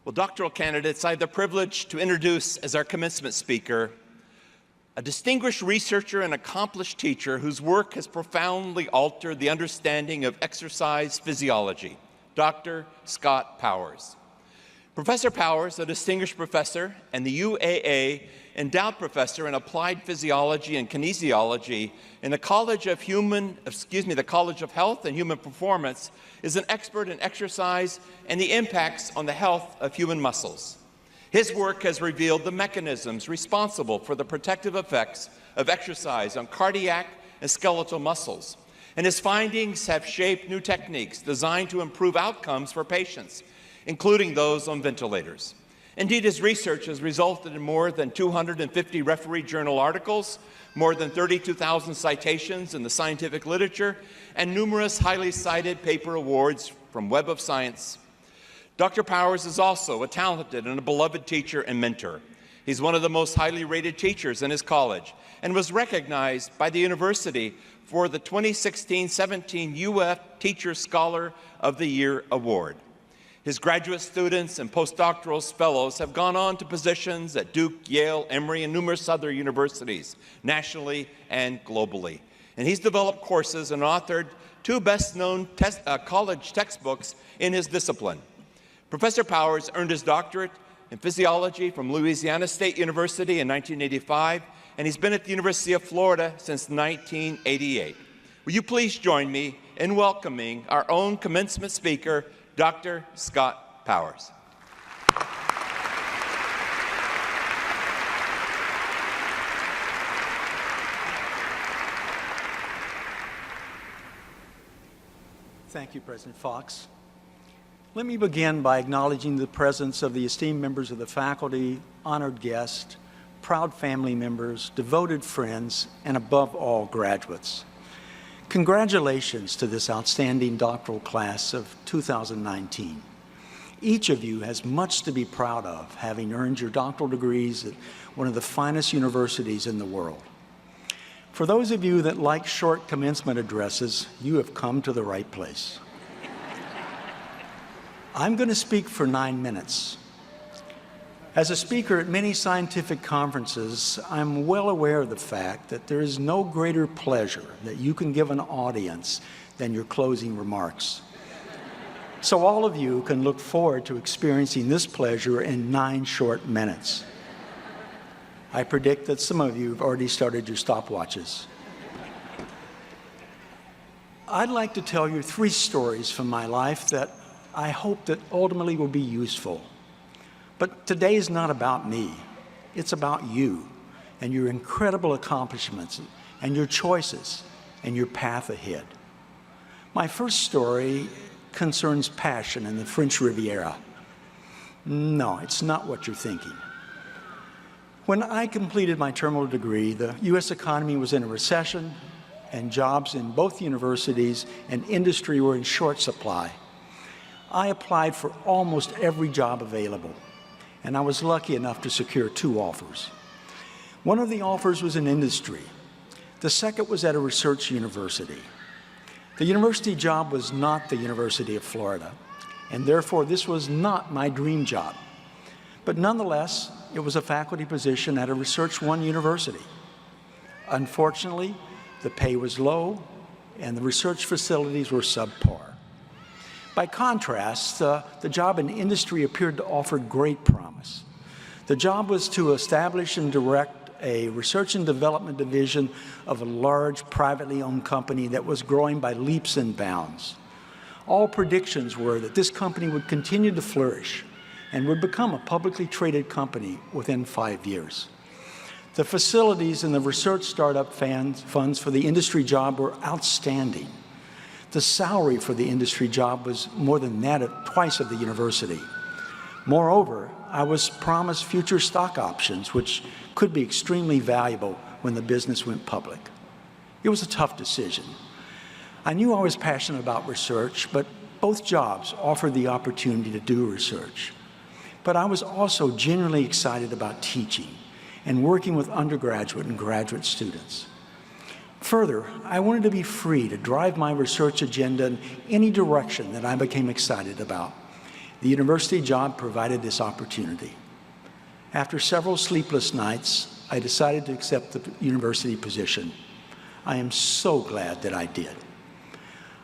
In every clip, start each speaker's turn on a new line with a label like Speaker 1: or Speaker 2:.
Speaker 1: Well, doctoral candidates, I have the privilege to introduce as our commencement speaker a distinguished researcher and accomplished teacher whose work has profoundly altered the understanding of exercise physiology, Dr. Scott Powers. Professor Powers, a distinguished professor and the UAA Endowed Professor in Applied Physiology and Kinesiology in the College of Health and Human Performance, is an expert in exercise and the impacts on the health of human muscles. His work has revealed the mechanisms responsible for the protective effects of exercise on cardiac and skeletal muscles, and his findings have shaped new techniques designed to improve outcomes for patients, including those on ventilators. Indeed, his research has resulted in more than 250 refereed journal articles, more than 32,000 citations in the scientific literature, and numerous highly cited paper awards from Web of Science. Dr. Powers is also a talented and a beloved teacher and mentor. He's one of the most highly rated teachers in his college and was recognized by the university for the 2016-17 UF Teacher Scholar of the Year Award. His graduate students and postdoctoral fellows have gone on to positions at Duke, Yale, Emory, and numerous other universities, nationally and globally. And he's developed courses and authored two best-known college textbooks in his discipline. Professor Powers earned his doctorate in physiology from Louisiana State University in 1985, and he's been at the University of Florida since 1988. Will you please join me in welcoming our own commencement speaker, Dr. Scott Powers.
Speaker 2: Thank you, President Fox. Let me begin by acknowledging the presence of the esteemed members of the faculty, honored guests, proud family members, devoted friends, and above all, graduates. Congratulations to this outstanding doctoral class of 2019. Each of you has much to be proud of, having earned your doctoral degrees at one of the finest universities in the world. For those of you that like short commencement addresses, you have come to the right place. I'm going to speak for 9 minutes. As a speaker at many scientific conferences, I'm well aware of the fact that there is no greater pleasure that you can give an audience than your closing remarks. So all of you can look forward to experiencing this pleasure in 9 short minutes. I predict that some of you have already started your stopwatches. I'd like to tell you 3 stories from my life that I hope that ultimately will be useful. But today is not about me. It's about you and your incredible accomplishments and your choices and your path ahead. My first story concerns passion in the French Riviera. No, it's not what you're thinking. When I completed my terminal degree, the U.S. economy was in a recession and jobs in both universities and industry were in short supply. I applied for almost every job available, and I was lucky enough to secure 2 offers. One of the offers was in industry. The second was at a research university. The university job was not the University of Florida, and therefore this was not my dream job. But nonetheless, it was a faculty position at a Research One university. Unfortunately, the pay was low, and the research facilities were subpar. By contrast, the job in industry appeared to offer great promise. The job was to establish and direct a research and development division of a large privately owned company that was growing by leaps and bounds. All predictions were that this company would continue to flourish and would become a publicly traded company within 5 years. The facilities and the research startup funds for the industry job were outstanding. The salary for the industry job was more than that at twice of the university. Moreover, I was promised future stock options, which could be extremely valuable when the business went public. It was a tough decision. I knew I was passionate about research, but both jobs offered the opportunity to do research. But I was also genuinely excited about teaching and working with undergraduate and graduate students. Further, I wanted to be free to drive my research agenda in any direction that I became excited about. The university job provided this opportunity. After several sleepless nights, I decided to accept the university position. I am so glad that I did.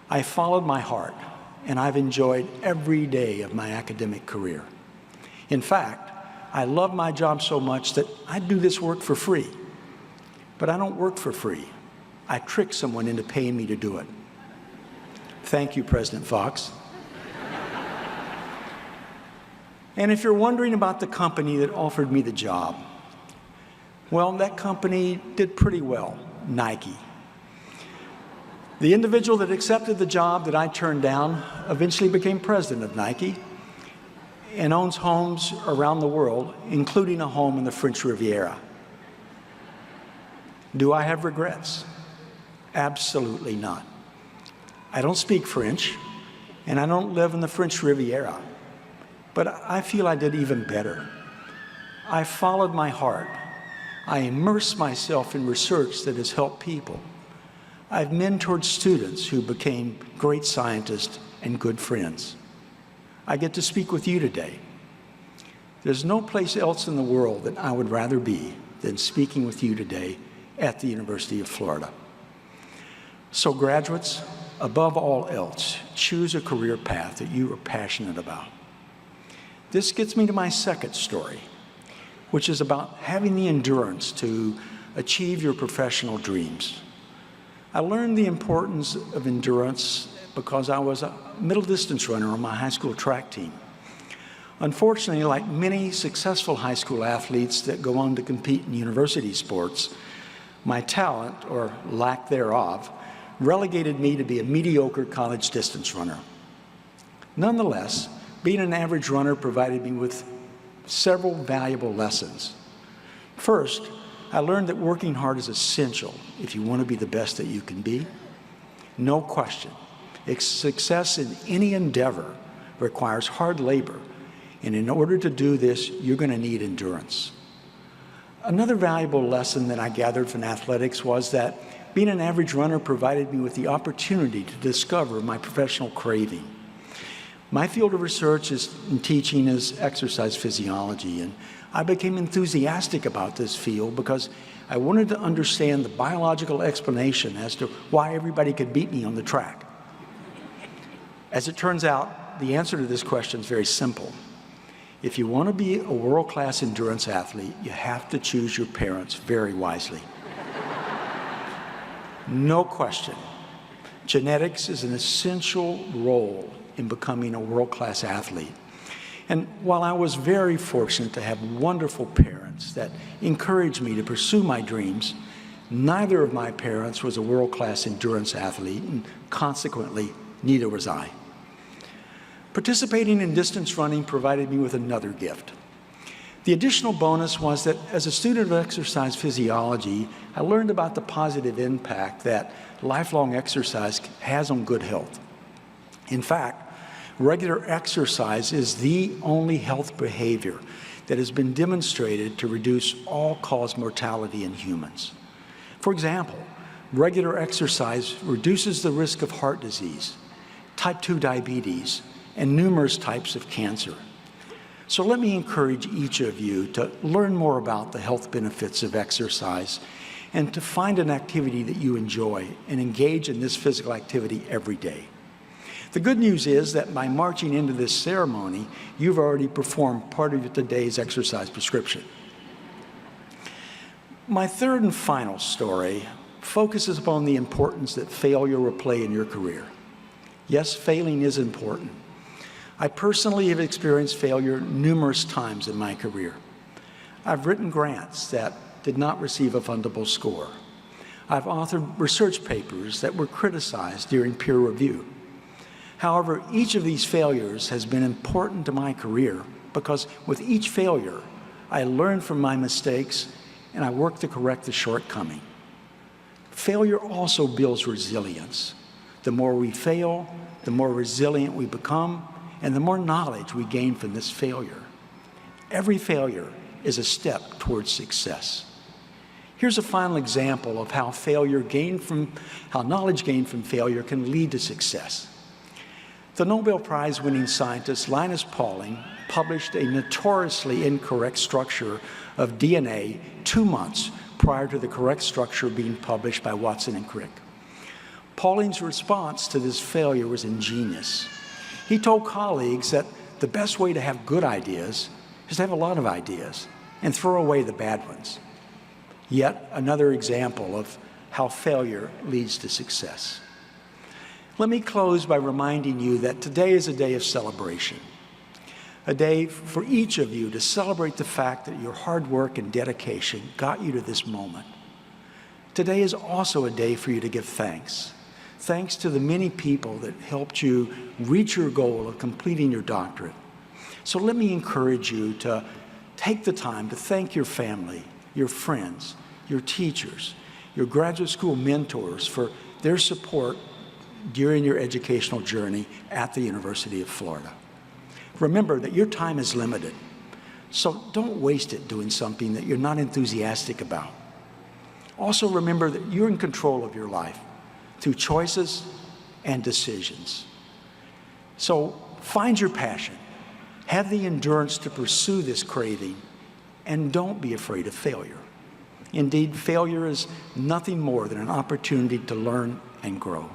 Speaker 2: I followed my heart, and I've enjoyed every day of my academic career. In fact, I love my job so much that I do this work for free. But I don't work for free. I trick someone into paying me to do it. Thank you, President Fox. And if you're wondering about the company that offered me the job, well, that company did pretty well, Nike. The individual that accepted the job that I turned down eventually became president of Nike and owns homes around the world, including a home in the French Riviera. Do I have regrets? Absolutely not. I don't speak French, and I don't live in the French Riviera. But I feel I did even better. I followed my heart. I immersed myself in research that has helped people. I've mentored students who became great scientists and good friends. I get to speak with you today. There's no place else in the world that I would rather be than speaking with you today at the University of Florida. So graduates, above all else, choose a career path that you are passionate about. This gets me to my second story, which is about having the endurance to achieve your professional dreams. I learned the importance of endurance because I was a middle distance runner on my high school track team. Unfortunately, like many successful high school athletes that go on to compete in university sports, my talent, or lack thereof, relegated me to be a mediocre college distance runner. Nonetheless, being an average runner provided me with several valuable lessons. First, I learned that working hard is essential if you want to be the best that you can be. No question, success in any endeavor requires hard labor, and in order to do this, you're going to need endurance. Another valuable lesson that I gathered from athletics was that being an average runner provided me with the opportunity to discover my professional craving. My field of research and teaching is exercise physiology, and I became enthusiastic about this field because I wanted to understand the biological explanation as to why everybody could beat me on the track. As it turns out, the answer to this question is very simple. If you want to be a world-class endurance athlete, you have to choose your parents very wisely. No question. Genetics is an essential role in becoming a world-class athlete. And while I was very fortunate to have wonderful parents that encouraged me to pursue my dreams, neither of my parents was a world-class endurance athlete, and consequently, neither was I. Participating in distance running provided me with another gift. The additional bonus was that as a student of exercise physiology, I learned about the positive impact that lifelong exercise has on good health. In fact, regular exercise is the only health behavior that has been demonstrated to reduce all-cause mortality in humans. For example, regular exercise reduces the risk of heart disease, type 2 diabetes, and numerous types of cancer. So let me encourage each of you to learn more about the health benefits of exercise and to find an activity that you enjoy and engage in this physical activity every day. The good news is that by marching into this ceremony, you've already performed part of today's exercise prescription. My third and final story focuses upon the importance that failure will play in your career. Yes, failing is important. I personally have experienced failure numerous times in my career. I've written grants that did not receive a fundable score. I've authored research papers that were criticized during peer review. However, each of these failures has been important to my career because with each failure, I learned from my mistakes and I worked to correct the shortcoming. Failure also builds resilience. The more we fail, the more resilient we become, and the more knowledge we gain from this failure. Every failure is a step towards success. Here's a final example of how knowledge gained from failure can lead to success. The Nobel Prize-winning scientist Linus Pauling published a notoriously incorrect structure of DNA 2 months prior to the correct structure being published by Watson and Crick. Pauling's response to this failure was ingenious. He told colleagues that the best way to have good ideas is to have a lot of ideas and throw away the bad ones. Yet another example of how failure leads to success. Let me close by reminding you that today is a day of celebration, a day for each of you to celebrate the fact that your hard work and dedication got you to this moment. Today is also a day for you to give thanks. Thanks to the many people that helped you reach your goal of completing your doctorate. So let me encourage you to take the time to thank your family, your friends, your teachers, your graduate school mentors for their support during your educational journey at the University of Florida. Remember that your time is limited, so don't waste it doing something that you're not enthusiastic about. Also remember that you're in control of your life through choices and decisions. So find your passion, have the endurance to pursue this craving, and don't be afraid of failure. Indeed, failure is nothing more than an opportunity to learn and grow.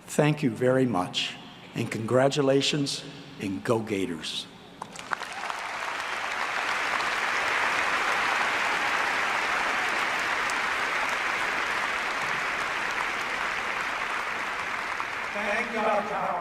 Speaker 2: Thank you very much, and congratulations, and go Gators.
Speaker 3: Thank you, Dr.